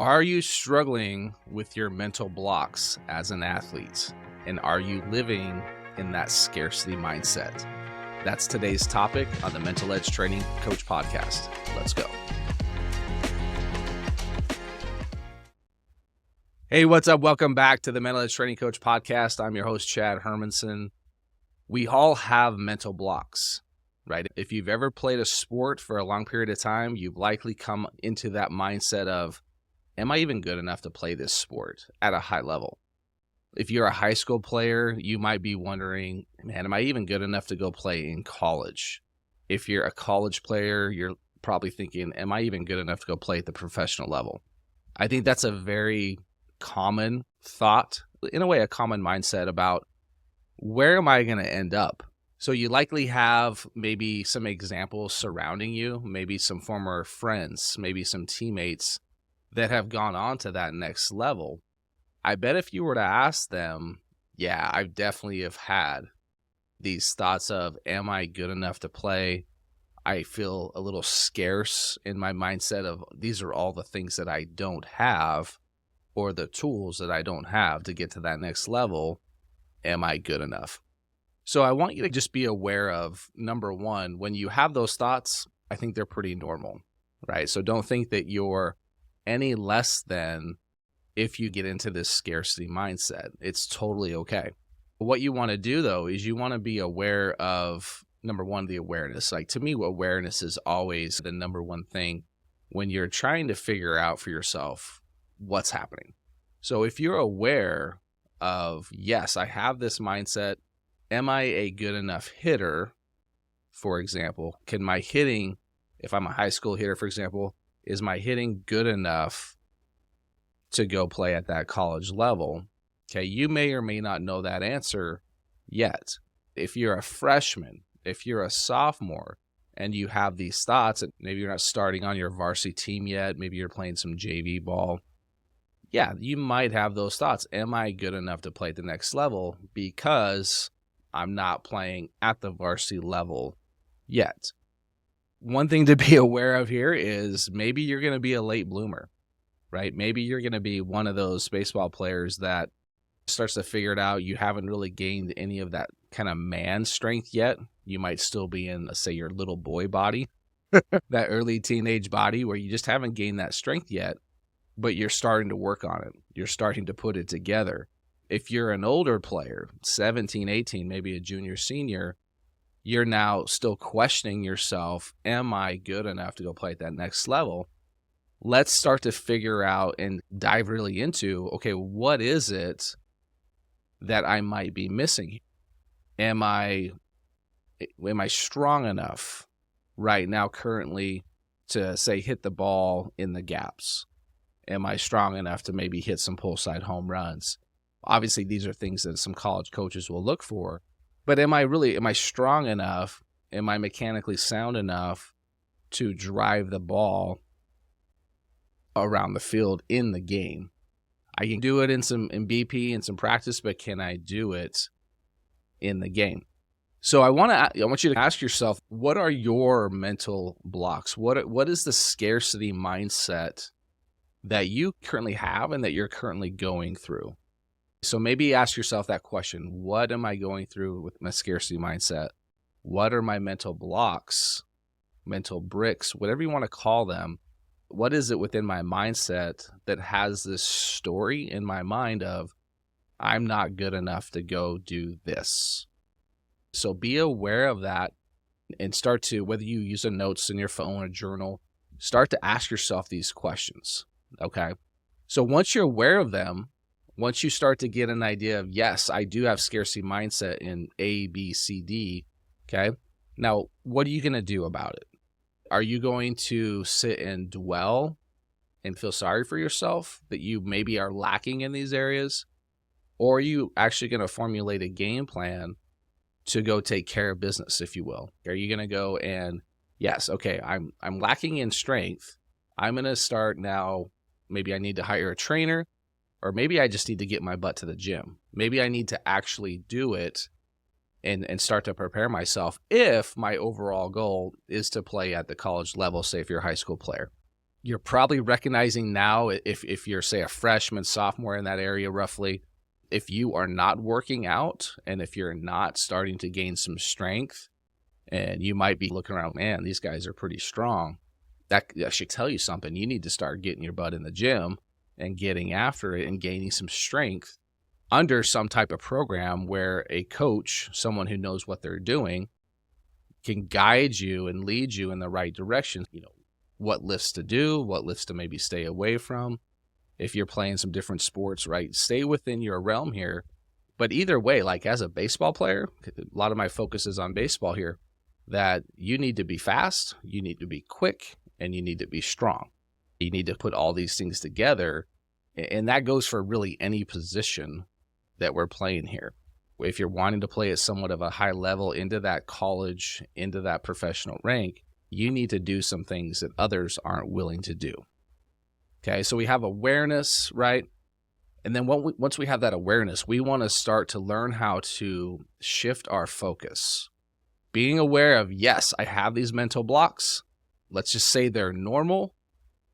Are you struggling with your mental blocks as an athlete? And are you living in that scarcity mindset? That's today's topic on the Mental Edge Training Coach Podcast. Let's go. Hey, what's up? Welcome back to the Mental Edge Training Coach Podcast. I'm your host, Chad Hermansen. We all have mental blocks, right? If you've ever played a sport for a long period of time, you've likely come into that mindset of, am I even good enough to play this sport at a high level? If you're a high school player, you might be wondering, man, am I even good enough to go play in college? If you're a college player, you're probably thinking, am I even good enough to go play at the professional level? I think that's a very common thought, in a way, a common mindset about where am I going to end up? So you likely have maybe some examples surrounding you, maybe some former friends, maybe some teammates that have gone on to that next level. I bet if you were to ask them, yeah, I definitely have had these thoughts of, am I good enough to play? I feel a little scarce in my mindset of these are all the things that I don't have or the tools that I don't have to get to that next level. Am I good enough? So I want you to just be aware of, number one, when you have those thoughts, I think they're pretty normal, right? So don't think that you're any less than if you get into this scarcity mindset. It's totally okay. What you want to do, though, is you want to be aware of, number one, the awareness. Like, to me, awareness is always the number one thing when you're trying to figure out for yourself what's happening. So if you're aware of, yes, I have this mindset, am I a good enough hitter, for example? Can my hitting, if I'm a high school hitter, for example, is my hitting good enough to go play at that college level? Okay, you may or may not know that answer yet. If you're a freshman, if you're a sophomore, and you have these thoughts, and maybe you're not starting on your varsity team yet, maybe you're playing some JV ball, yeah, you might have those thoughts. Am I good enough to play at the next level because I'm not playing at the varsity level yet? One thing to be aware of here is maybe you're going to be a late bloomer, right? Maybe you're going to be one of those baseball players that starts to figure it out. You haven't really gained any of that kind of man strength yet. You might still be in, let's say, your little boy body, that early teenage body where you just haven't gained that strength yet, but you're starting to work on it. You're starting to put it together. If you're an older player, 17, 18, maybe a junior, senior, you're now still questioning yourself, am I good enough to go play at that next level? Let's start to figure out and dive really into, okay, what is it that I might be missing? Am I strong enough right now currently to, say, hit the ball in the gaps? Am I strong enough to maybe hit some pull side home runs? Obviously, these are things that some college coaches will look for. But am I strong enough? Am I mechanically sound enough to drive the ball around the field in the game? I can do it in BP and some practice, but can I do it in the game? So I want you to ask yourself, what are your mental blocks? What is the scarcity mindset that you currently have and that you're currently going through? So maybe ask yourself that question. What am I going through with my scarcity mindset? What are my mental blocks, mental bricks, whatever you want to call them? What is it within my mindset that has this story in my mind of, I'm not good enough to go do this? So be aware of that and start to, whether you use a notes in your phone or journal, start to ask yourself these questions, okay? So once you're aware of them, once you start to get an idea of, yes, I do have scarcity mindset in A, B, C, D, okay? Now, what are you going to do about it? Are you going to sit and dwell and feel sorry for yourself that you maybe are lacking in these areas? Or are you actually going to formulate a game plan to go take care of business, if you will? Are you going to go and, yes, okay, I'm lacking in strength. I'm going to start now, maybe I need to hire a trainer, or maybe I just need to get my butt to the gym. Maybe I need to actually do it and start to prepare myself if my overall goal is to play at the college level, say if you're a high school player. You're probably recognizing now, if you're, say, a freshman, sophomore in that area roughly, if you are not working out and if you're not starting to gain some strength, and you might be looking around, man, these guys are pretty strong. That should tell you something. You need to start getting your butt in the gym and getting after it and gaining some strength under some type of program where a coach, someone who knows what they're doing, can guide you and lead you in the right direction. What lifts to do, what lifts to maybe stay away from. If you're playing some different sports, right, stay within your realm here. But either way, like as a baseball player, a lot of my focus is on baseball here, that you need to be fast, you need to be quick, and you need to be strong. You need to put all these things together, and that goes for really any position that we're playing here. If you're wanting to play at somewhat of a high level into that college, into that professional rank, you need to do some things that others aren't willing to do. Okay, so we have awareness, right? And then once we have that awareness, we want to start to learn how to shift our focus. Being aware of, yes, I have these mental blocks. Let's just say they're normal.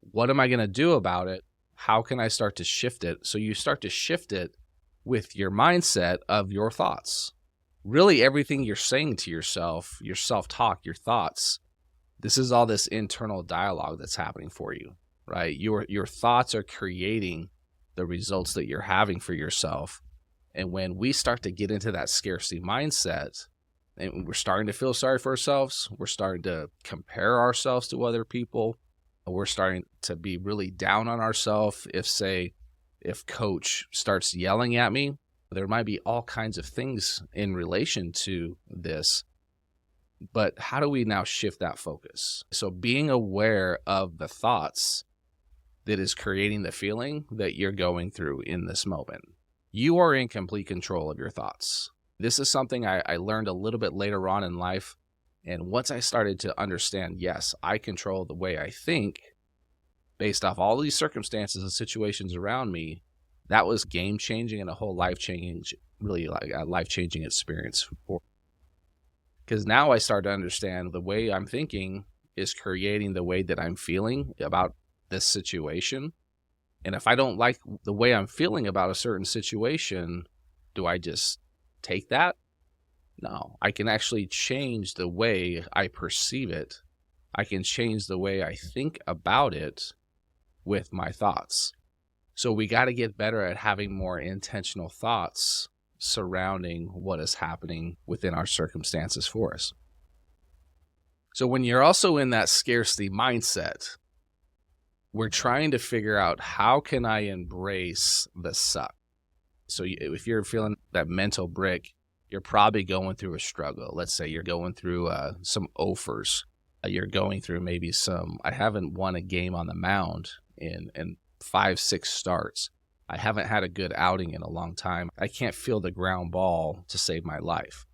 What am I going to do about it? How can I start to shift it? So you start to shift it with your mindset of your thoughts. Really everything you're saying to yourself, your self-talk, your thoughts, this is all this internal dialogue that's happening for you, right? Your thoughts are creating the results that you're having for yourself. And when we start to get into that scarcity mindset, and we're starting to feel sorry for ourselves, we're starting to compare ourselves to other people, we're starting to be really down on ourselves. If coach starts yelling at me, there might be all kinds of things in relation to this. But how do we now shift that focus? So being aware of the thoughts that is creating the feeling that you're going through in this moment. You are in complete control of your thoughts. This is something I learned a little bit later on in life. And once I started to understand, yes, I control the way I think based off all these circumstances and situations around me, that was game-changing and a whole life-changing, really like a life-changing experience. Because now I start to understand the way I'm thinking is creating the way that I'm feeling about this situation. And if I don't like the way I'm feeling about a certain situation, do I just take that? No, I can actually change the way I perceive it. I can change the way I think about it with my thoughts. So we got to get better at having more intentional thoughts surrounding what is happening within our circumstances for us. So when you're also in that scarcity mindset, we're trying to figure out, how can I embrace the suck? So if you're feeling that mental brick, you're probably going through a struggle. Let's say you're going through some offers. You're going through maybe I haven't won a game on the mound in 5-6 starts. I haven't had a good outing in a long time. I can't feel the ground ball to save my life.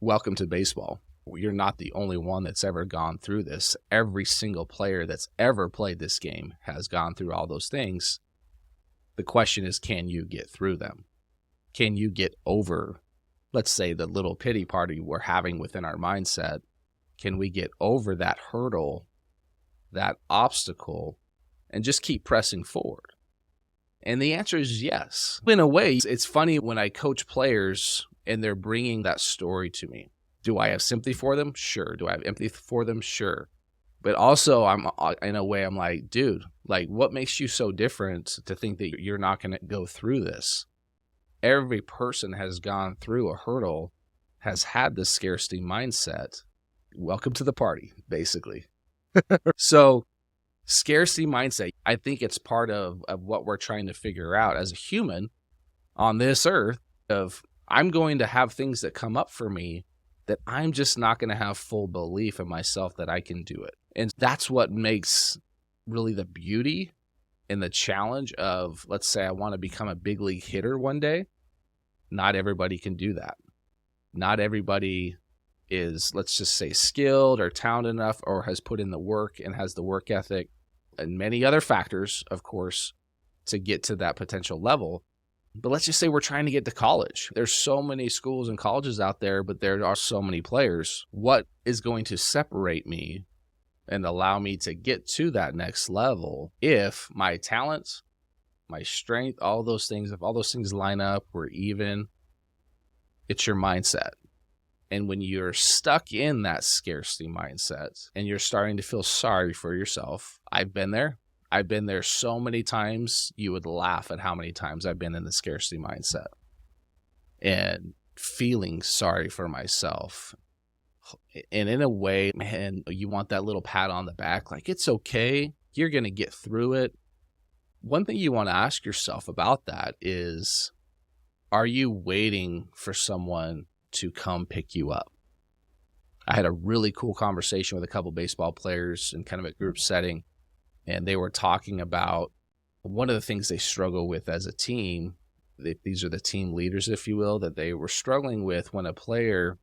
Welcome to baseball. You're not the only one that's ever gone through this. Every single player that's ever played this game has gone through all those things. The question is, can you get through them? Can you get over, let's say, the little pity party we're having within our mindset? Can we get over that hurdle, that obstacle, and just keep pressing forward? And the answer is yes. In a way, it's funny when I coach players and they're bringing that story to me. Do I have sympathy for them? Sure. Do I have empathy for them? Sure. But also, in a way, I'm like, dude, like, what makes you so different to think that you're not going to go through this? Every person has gone through a hurdle, has had this scarcity mindset. Welcome to the party, basically. So scarcity mindset, I think it's part of what we're trying to figure out as a human on this earth of, I'm going to have things that come up for me that I'm just not going to have full belief in myself that I can do it. And that's what makes really the beauty and the challenge of, let's say I want to become a big league hitter one day. Not everybody can do that. Not everybody is, let's just say, skilled or talented enough or has put in the work and has the work ethic and many other factors, of course, to get to that potential level. But let's just say we're trying to get to college. There's so many schools and colleges out there, but there are so many players. What is going to separate me and allow me to get to that next level if my talent, my strength, all those things, if all those things line up, we're even. It's your mindset. And when you're stuck in that scarcity mindset and you're starting to feel sorry for yourself, I've been there. I've been there so many times, you would laugh at how many times I've been in the scarcity mindset and feeling sorry for myself. And in a way, man, you want that little pat on the back, like, it's okay. You're going to get through it. One thing you want to ask yourself about that is, are you waiting for someone to come pick you up? I had a really cool conversation with a couple baseball players in kind of a group setting, and they were talking about one of the things they struggle with as a team. These are the team leaders, if you will, that they were struggling with when a player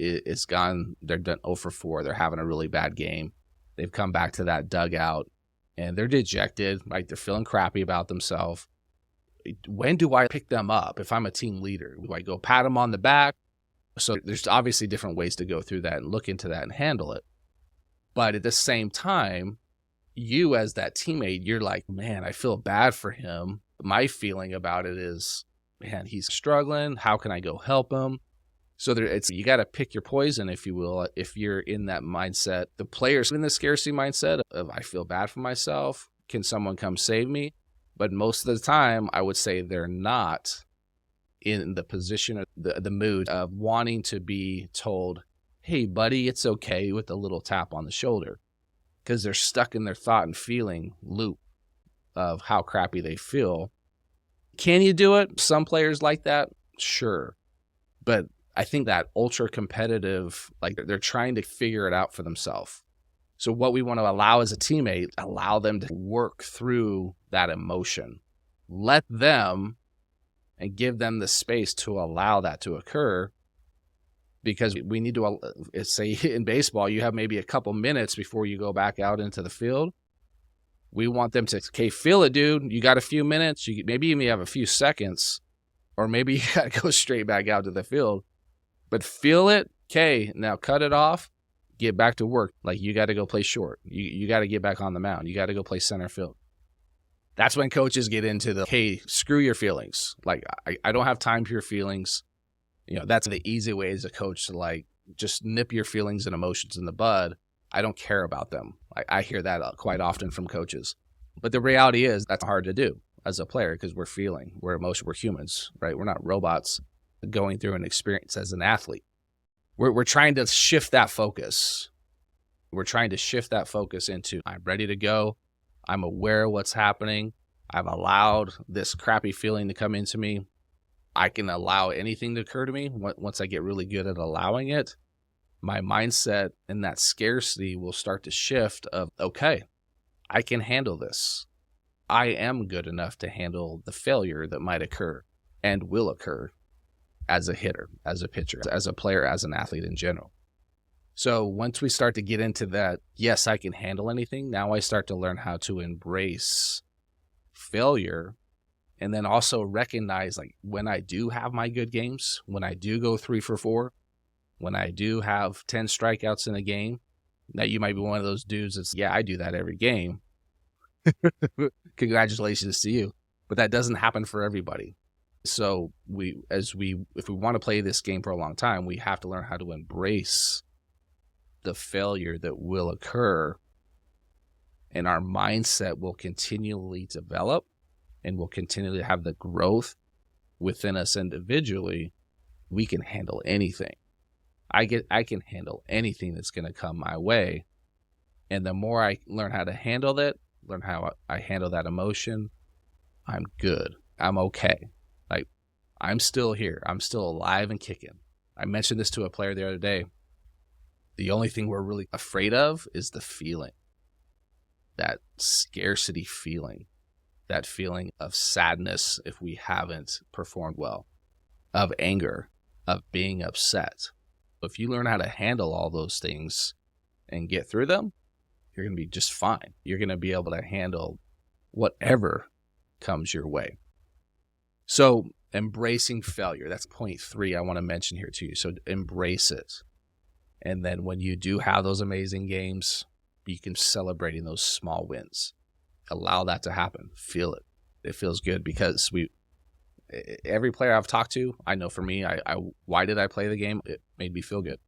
is gone, they're done 0 for 4, they're having a really bad game. They've come back to that dugout and they're dejected, right? They're feeling crappy about themselves. When do I pick them up if I'm a team leader? Do I go pat them on the back? So there's obviously different ways to go through that and look into that and handle it. But at the same time, you as that teammate, you're like, man, I feel bad for him. My feeling about it is, man, he's struggling. How can I go help him? So you got to pick your poison, if you will, if you're in that mindset. The players in the scarcity mindset of, I feel bad for myself. Can someone come save me? But most of the time, I would say they're not in the position of the mood of wanting to be told, hey, buddy, it's okay, with a little tap on the shoulder, because they're stuck in their thought and feeling loop of how crappy they feel. Can you do it? Some players like that, sure. But I think that ultra competitive, like they're trying to figure it out for themselves. So what we want to allow as a teammate, allow them to work through that emotion. Let them and give them the space to allow that to occur, because we need to, say in baseball, you have maybe a couple minutes before you go back out into the field. We want them to, okay, feel it, dude. You got a few minutes. Maybe you may have a few seconds, or maybe you got to go straight back out to the field. But feel it. Okay, now cut it off. Get back to work. Like, you got to go play short. You got to get back on the mound. You got to go play center field. That's when coaches get into the, hey, screw your feelings. Like, I don't have time for your feelings. That's the easy way as a coach to, like, just nip your feelings and emotions in the bud. I don't care about them. I hear that quite often from coaches. But the reality is that's hard to do as a player, because we're feeling, we're emotional, we're humans, right? We're not robots going through an experience as an athlete. We're trying to shift that focus. We're trying to shift that focus into, I'm ready to go. I'm aware of what's happening. I've allowed this crappy feeling to come into me. I can allow anything to occur to me once I get really good at allowing it. My mindset in that scarcity will start to shift of, okay, I can handle this. I am good enough to handle the failure that might occur and will occur as a hitter, as a pitcher, as a player, as an athlete in general. So once we start to get into that, yes, I can handle anything, now I start to learn how to embrace failure, and then also recognize, like, when I do have my good games, when I do go 3 for 4, when I do have 10 strikeouts in a game, that you might be one of those dudes that's, yeah, I do that every game. Congratulations to you. But that doesn't happen for everybody. So if we want to play this game for a long time, we have to learn how to embrace the failure that will occur, and our mindset will continually develop and will continually have the growth within us individually. We can handle anything. I can handle anything that's going to come my way. And the more I learn how to handle that, learn how I handle that emotion, I'm good. I'm okay. Like, I'm still here. I'm still alive and kicking. I mentioned this to a player the other day. The only thing we're really afraid of is the feeling, that scarcity feeling, that feeling of sadness if we haven't performed well, of anger, of being upset. If you learn how to handle all those things and get through them, you're going to be just fine. You're going to be able to handle whatever comes your way. So embracing failure, that's point 3 I want to mention here to you. So embrace it. And then when you do have those amazing games, you can celebrating those small wins. Allow that to happen. Feel it. It feels good because every player I've talked to, I know for me, why did I play the game? It made me feel good.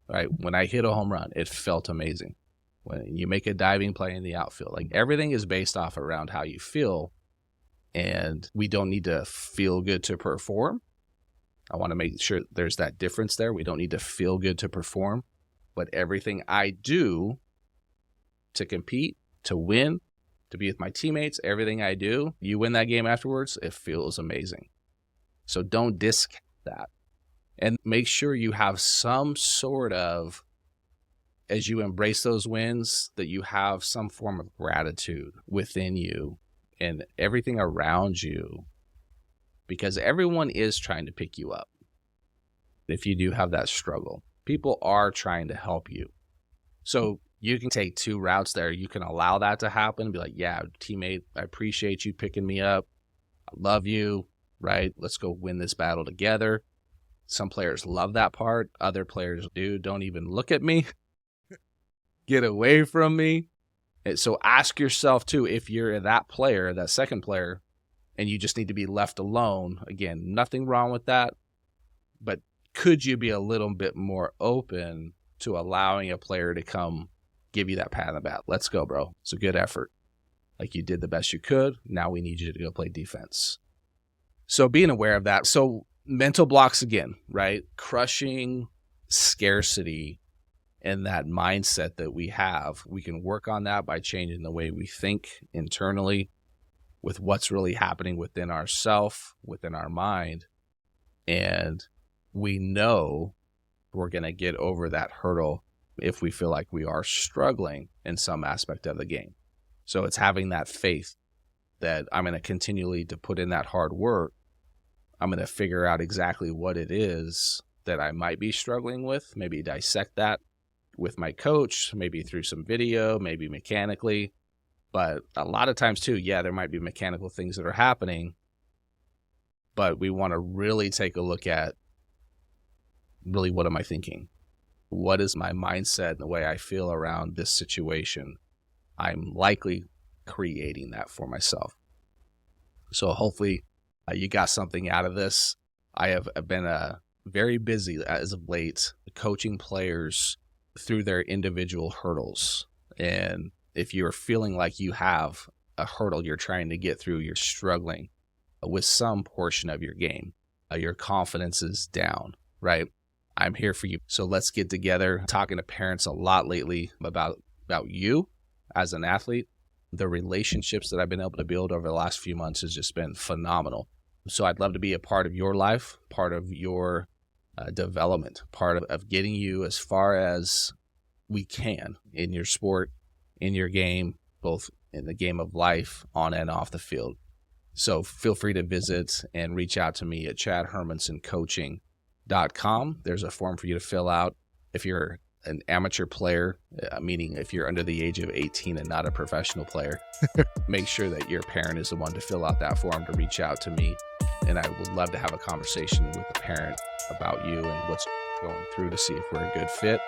Right? When I hit a home run, it felt amazing. When you make a diving play in the outfield, like everything is based off around how you feel, and we don't need to feel good to perform. I want to make sure there's that difference there. We don't need to feel good to perform, but everything I do to compete, to win, to be with my teammates, everything I do, you win that game afterwards, it feels amazing. So don't discount that. And make sure you have some sort of, as you embrace those wins, that you have some form of gratitude within you and everything around you, because everyone is trying to pick you up. If you do have that struggle, people are trying to help you. So you can take two routes there. You can allow that to happen. Be like, yeah, teammate, I appreciate you picking me up. I love you, right? Let's go win this battle together. Some players love that part. Other players don't even look at me. Get away from me. And so ask yourself too, if you're that player, that second player, and you just need to be left alone. Again, nothing wrong with that. But could you be a little bit more open to allowing a player to come give you that pat on the back? Let's go, bro. It's a good effort. Like, you did the best you could. Now we need you to go play defense. So being aware of that. So mental blocks again, right? Crushing scarcity and that mindset that we have. We can work on that by changing the way we think internally with what's really happening within ourself, within our mind. And we know we're going to get over that hurdle if we feel like we are struggling in some aspect of the game. So it's having that faith that I'm going to continually to put in that hard work. I'm going to figure out exactly what it is that I might be struggling with, maybe dissect that with my coach, maybe through some video, maybe mechanically. But a lot of times too, yeah, there might be mechanical things that are happening, but we want to really take a look at really, what am I thinking? What is my mindset and the way I feel around this situation? I'm likely creating that for myself. So hopefully you got something out of this. I have been very busy as of late coaching players through their individual hurdles. And if you're feeling like you have a hurdle you're trying to get through, you're struggling with some portion of your game, your confidence is down, right? I'm here for you. So let's get together. Talking to parents a lot lately about you as an athlete. The relationships that I've been able to build over the last few months has just been phenomenal. So I'd love to be a part of your life, part of your development, part of getting you as far as we can in your sport, in your game, both in the game of life, on and off the field. So feel free to visit and reach out to me at chadhermansencoaching.com. There's a form for you to fill out. If you're an amateur player, meaning if you're under the age of 18 and not a professional player, make sure that your parent is the one to fill out that form to reach out to me. And I would love to have a conversation with the parent about you and what's going through to see if we're a good fit.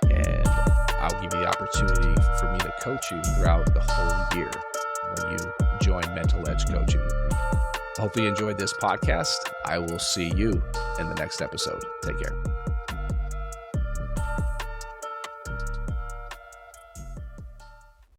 And I'll give you the opportunity for me to coach you throughout the whole year when you join Mental Edge Coaching with me. Hopefully you enjoyed this podcast. I will see you in the next episode. Take care.